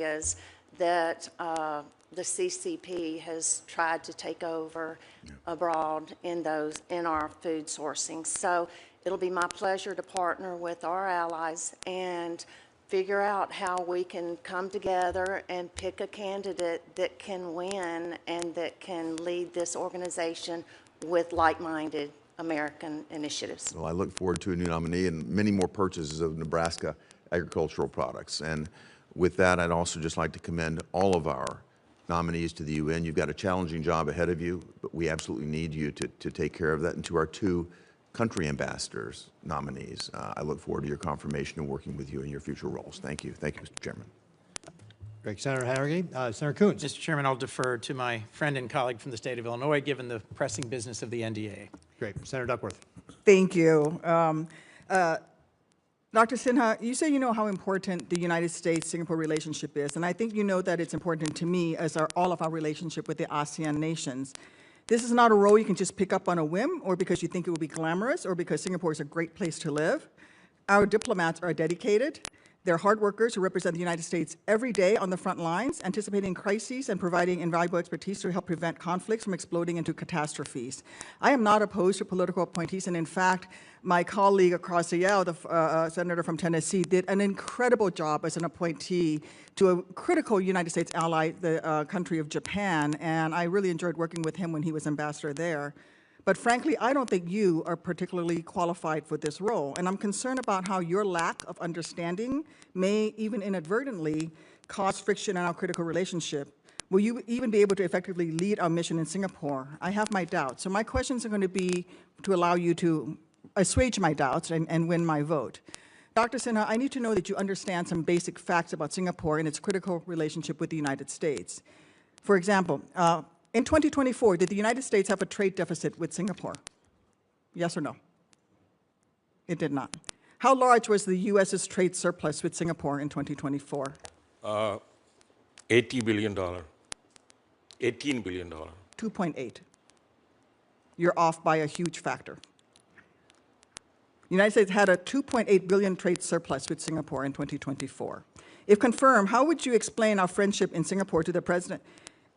areas that the CCP has tried to take over abroad in our food sourcing. So it'll be my pleasure to partner with our allies and figure out how we can come together and pick a candidate that can win and that can lead this organization with like-minded American initiatives. Well, I look forward to a new nominee and many more purchases of Nebraska agricultural products. And with that, I'd also just like to commend all of our nominees to the UN. You've got a challenging job ahead of you, but we absolutely need you to take care of that. And to our two country ambassadors nominees, I look forward to your confirmation and working with you in your future roles. Thank you. Thank you, Mr. Chairman. Great. Senator Harrigan. Senator Coons. Mr. Chairman, I'll defer to my friend and colleague from the state of Illinois, given the pressing business of the NDA. Great. Senator Duckworth. Thank you. Dr. Sinha, you say you know how important the United States-Singapore relationship is, and I think you know that it's important to me as all of our relationship with the ASEAN nations. This is not a role you can just pick up on a whim or because you think it will be glamorous or because Singapore is a great place to live. Our diplomats are dedicated. They're hard workers who represent the United States every day on the front lines, anticipating crises and providing invaluable expertise to help prevent conflicts from exploding into catastrophes. I am not opposed to political appointees, and in fact, my colleague across the aisle, the senator from Tennessee, did an incredible job as an appointee to a critical United States ally, the country of Japan, and I really enjoyed working with him when he was ambassador there. But frankly, I don't think you are particularly qualified for this role, and I'm concerned about how your lack of understanding may even inadvertently cause friction in our critical relationship. Will you even be able to effectively lead our mission in Singapore? I have my doubts. So my questions are going to be to allow you to assuage my doubts and win my vote. Dr. Sinha, I need to know that you understand some basic facts about Singapore and its critical relationship with the United States. For example, in 2024, did the United States have a trade deficit with Singapore? Yes or no? It did not. How large was the U.S.'s trade surplus with Singapore in 2024? $80 billion. $18 billion. 2.8. You're off by a huge factor. The United States had a 2.8 billion trade surplus with Singapore in 2024. If confirmed, how would you explain our friendship in Singapore to the president?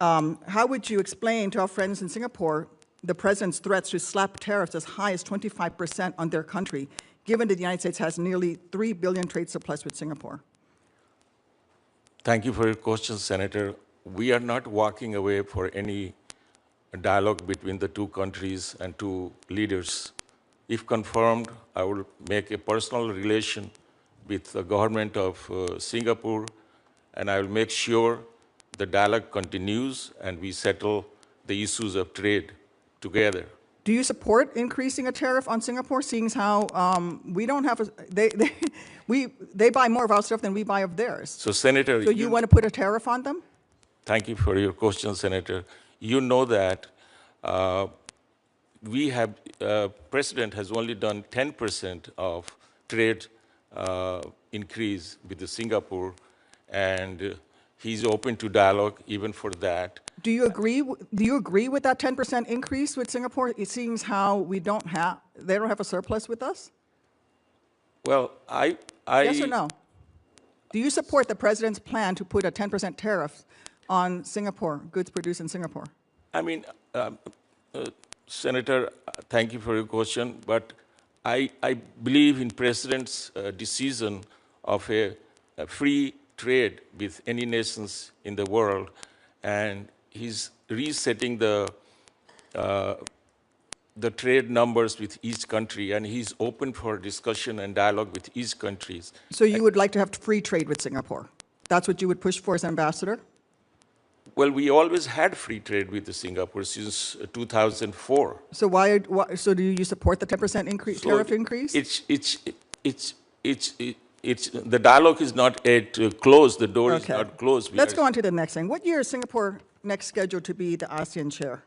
How would you explain to our friends in Singapore the president's threats to slap tariffs as high as 25% on their country, given that the United States has nearly 3 billion trade surplus with Singapore? Thank you for your question, Senator. We are not walking away for any dialogue between the two countries and two leaders. If confirmed, I will make a personal relation with the government of Singapore, and I will make sure the dialogue continues and we settle the issues of trade together. Do you support increasing a tariff on Singapore, seeing as how we don't have they buy more of our stuff than we buy of theirs? So, Senator, so you want to put a tariff on them? Thank you for your question, Senator. You know that we have, President has only done 10% of trade increase with the Singapore, and he's open to dialogue even for that. Do you agree with that 10% increase with Singapore? It seems how they don't have a surplus with us? Well, Yes or no? Do you support the president's plan to put a 10% tariff on Singapore, goods produced in Singapore? I mean, Senator, thank you for your question, but I believe in President's decision of a free trade with any nations in the world, and he's resetting the trade numbers with each country, and he's open for discussion and dialogue with each country. So you would like to have free trade with Singapore? That's what you would push for as ambassador? Well, we always had free trade with Singapore since 2004. So so do you support the 10% increase, tariff increase? The dialogue is not yet closed. The door is not closed. Let's go on to the next thing. What year is Singapore next scheduled to be the ASEAN chair?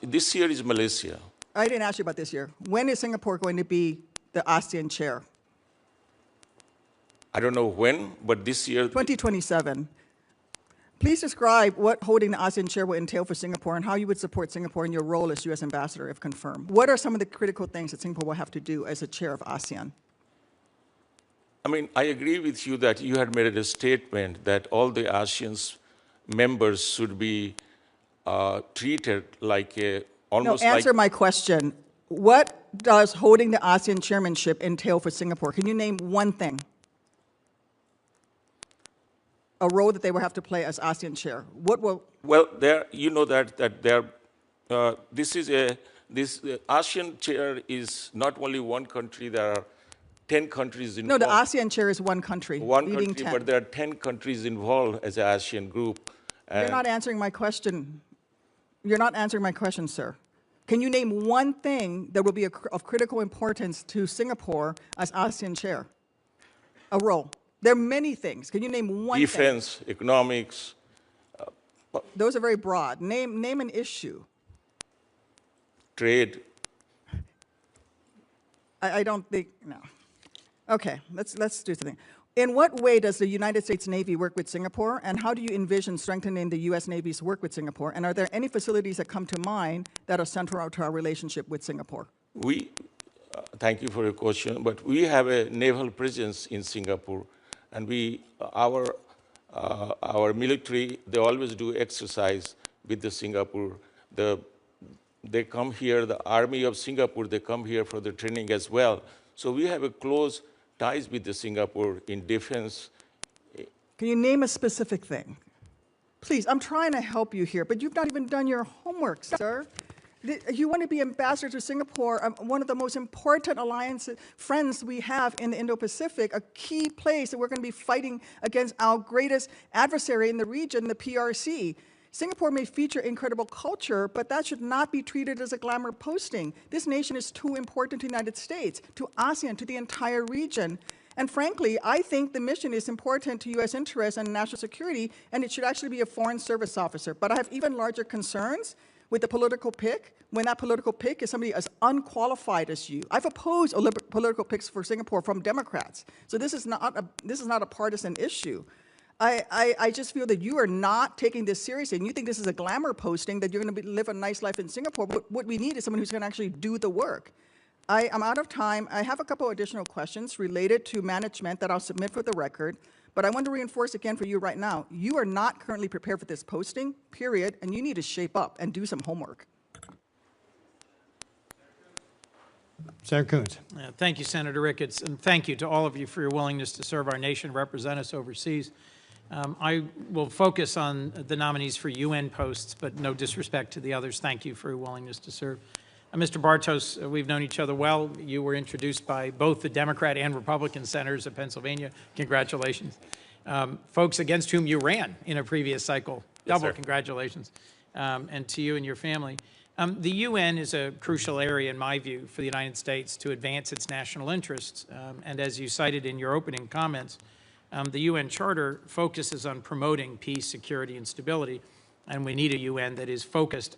This year is Malaysia. I didn't ask you about this year. When is Singapore going to be the ASEAN chair? I don't know when, but this year. 2027. Please describe what holding the ASEAN chair will entail for Singapore and how you would support Singapore in your role as U.S. ambassador, if confirmed. What are some of the critical things that Singapore will have to do as a chair of ASEAN? I mean, I agree with you that you had made a statement that all the ASEAN members should be treated like a, No, almost answer like, my question. What does holding the ASEAN chairmanship entail for Singapore? Can you name one thing? A role that they will have to play as ASEAN chair. What will, well, there, you know that there, this ASEAN chair is not only one country, there are 10 countries no, involved. the ASEAN chair is one country, One leading country, 10. but there are 10 countries involved as an ASEAN group. You're And not answering my question. You're not answering my question, sir. Can you name one thing that will be of critical importance to Singapore as ASEAN chair? A role. There are many things. Can you name one thing? defense, economics, Those are very broad. Name an issue. trade. I don't think, no. Okay, let's do something. In what way does the United States Navy work with Singapore, and how do you envision strengthening the U.S. Navy's work with Singapore? And are there any facilities that come to mind that are central to our relationship with Singapore? Thank you for your question, but we have a naval presence in Singapore, and our military, they always do exercise with the Singapore. They come here, the Army of Singapore, they come here for the training as well. So we have a close ties with the Singapore in defense. Can you name a specific thing? Please, I'm trying to help you here, but you've not even done your homework, sir. You want to be ambassador to Singapore, one of the most important friends we have in the Indo-Pacific, a key place that we're going to be fighting against our greatest adversary in the region, the PRC. Singapore may feature incredible culture, but that should not be treated as a glamour posting. This nation is too important to the United States, to ASEAN, to the entire region. And frankly, I think the mission is important to U.S. interests and national security, and it should actually be a foreign service officer. But I have even larger concerns with the political pick, when that political pick is somebody as unqualified as you. I've opposed political picks for Singapore from Democrats. So this is not a partisan issue. I just feel that you are not taking this seriously, and you think this is a glamour posting, that you're going to live a nice life in Singapore. But what we need is someone who's going to actually do the work. I'm out of time. I have a couple additional questions related to management that I'll submit for the record, but I want to reinforce again for you right now, you are not currently prepared for this posting, period, and you need to shape up and do some homework. Senator Coons. Thank you, Senator Ricketts, and thank you to all of you for your willingness to serve our nation, represent us overseas. I will focus on the nominees for UN posts, but no disrespect to the others. Thank you for your willingness to serve. Mr. Bartos, we've known each other well. You were introduced by both the Democrat and Republican senators of Pennsylvania. Congratulations. Folks against whom you ran in a previous cycle, double congratulations. And to you and your family. The UN is a crucial area, in my view, for the United States to advance its national interests. And as you cited in your opening comments, the UN Charter focuses on promoting peace, security, and stability, and we need a UN that is focused